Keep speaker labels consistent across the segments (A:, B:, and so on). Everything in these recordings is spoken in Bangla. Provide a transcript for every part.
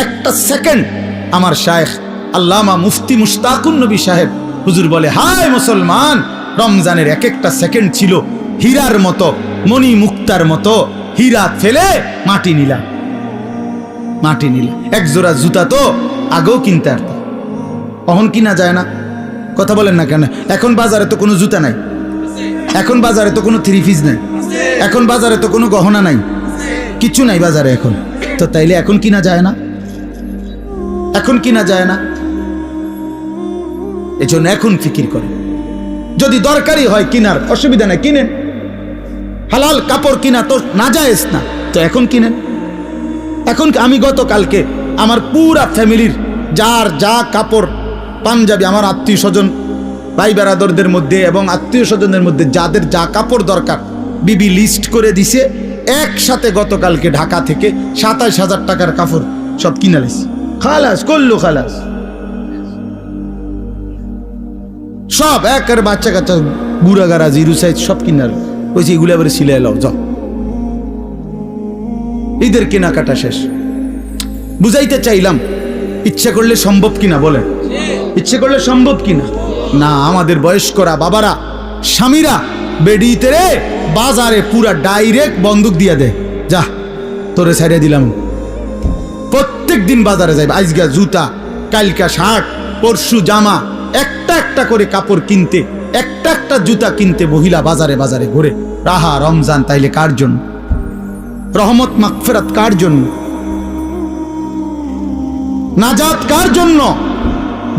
A: একটা সেকেন্ড আমার শায়েখ আল্লামা মুফতি মুশতাকুন নবী সাহেব হুজুর বলে, হায় মুসলমান, রমজানের এক একটা সেকেন্ড ছিল হীরার মতো, মণি মুক্তার মতো। হীরা ফেলে মাটি নিলাম, মাটি নিলাম। এক জোড়া জুতা তো আগেও কিনতে পারতাম, কখন কিনা যায় না? কথা বলেন না কেন? এখন বাজারে তো কোনো জুতা নাই, এখন বাজারে তো কোনো থ্রি পিস নাই, এখন বাজারে তো কোনো গহনা নাই, কিছু নাই বাজারে এখন। তো তাইলে এখন কিনা যায় না? এখন কিনা যায় না? এজন্য এখন ফিকির করে, যদি দরকারি হয় কিনার, অসুবিধা নাই, কিনেন। হালাল কাপড় কিনা তো নাজায়েজ না, তো এখন কিনেন। এখন আমি গতকালকে আমার পুরা ফ্যামিলির যার যা কাপড় পাঞ্জাবি, আমার আত্মীয় স্বজন ভাই বেরাদরদের মধ্যে এবং আত্মীয় স্বজনের মধ্যে যাদের যা কাপড় দরকার বিবি লিস্ট করে দিছে, একসাথে গতকালকে ঢাকা থেকে 27,000 টাকার কাপড় সব কিনা লাইছে। খালাস করলো, খালাস সব একের বাচ্চা কাচ্চা বুড়া গাড়া জিরু সাইজ সব কিনার বলছি, এগুলো এবারে সিলাই লাও যাও। ঈদের কেনাকাটা শেষ। বুঝাইতে চাইলাম ইচ্ছে করলে সম্ভব কিনা বলেন, ইচ্ছে করলে সম্ভব কিনা? না, আমাদের বয়স্করা বাবারা স্বামীরা বেডিতে রে বাজারে পুরা ডাইরেক্ট বন্দুক দিয়া দেয়, যা তোরে ছাড়িয়ে দিলাম। প্রত্যেক দিন বাজারে যাইবে, আজগা জুতা, কালকা শার্ট, পরশু জামা, একটা একটা করে কাপড় কিনতে, একটা একটা জুতা কিনতে মহিলা বাজারে বাজারে ঘুরে। রাহা রমজান তাইলে কার জন্য? রহমত মাগফিরাত কার জন্য? নাজাত কার জন্য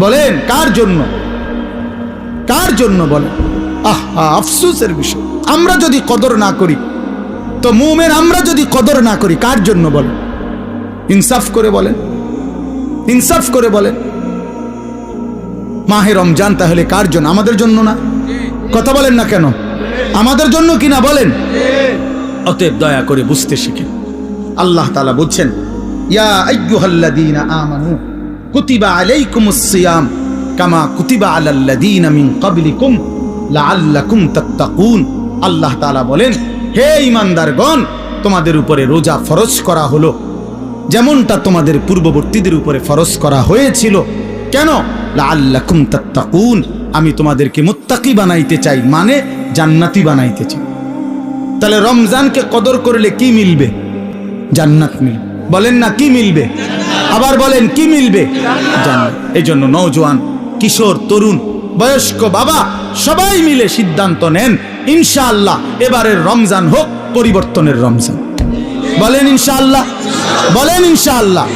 A: বলেন? কার জন্য? কার জন্য বলেন? আহা, আফসোসের বিষয়। আমরা যদি কদর না করি তো মুমিন, আমরা যদি কদর না করি কার জন্য বলেন? ইনসাফ করে বলেন, ইনসাফ করে বলেন। মাহে রমজান তাহলে কার জন্য? আমাদের জন্য না? কথা বলেন না কেন? আমাদের জন্য কিনা বলেন? অতএব দয়া করে বুঝতে শিখেন। আল্লাহ তাআলা বলছেন, ইয়া আইয়ুহাল্লাযীনা আমানু কুতিবা আলাইকুমুস সিয়াম কামা কুতিবা আলাল্লাযীনা মিন ক্বাবলিকুম লাআল্লাকুম তাত্তাকুন। আল্লাহ তাআলা বলেন, হে ঈমানদারগণ, তোমাদের উপরে রোজা ফরজ করা হলো যেমনটা তোমাদের পূর্ববর্তীদের উপরে ফরজ করা হয়েছিল। কেন? লাআল্লাকুম তাত্তাকুন, আমি তোমাদেরকে মুত্তাকি বানাইতে চাই, মানে জান্নাতি বানাইতে চাই। তাহলে রমজানকে কদর করলে কি মিলবে? জান্নাত মিলবে। বলেন না কি মিলবে? আবার বলেন কি মিলবে? জান্নাত। এই জন্য নওজোয়ান, কিশোর, তরুণ, বয়স্ক, বাবা সবাই মিলে সিদ্ধান্ত নেন, ইনশাআল্লাহ এবারের রমজান হোক পরিবর্তনের রমজান। বলেন ইনশাআল্লাহ, বলেন ইনশাআল্লাহ।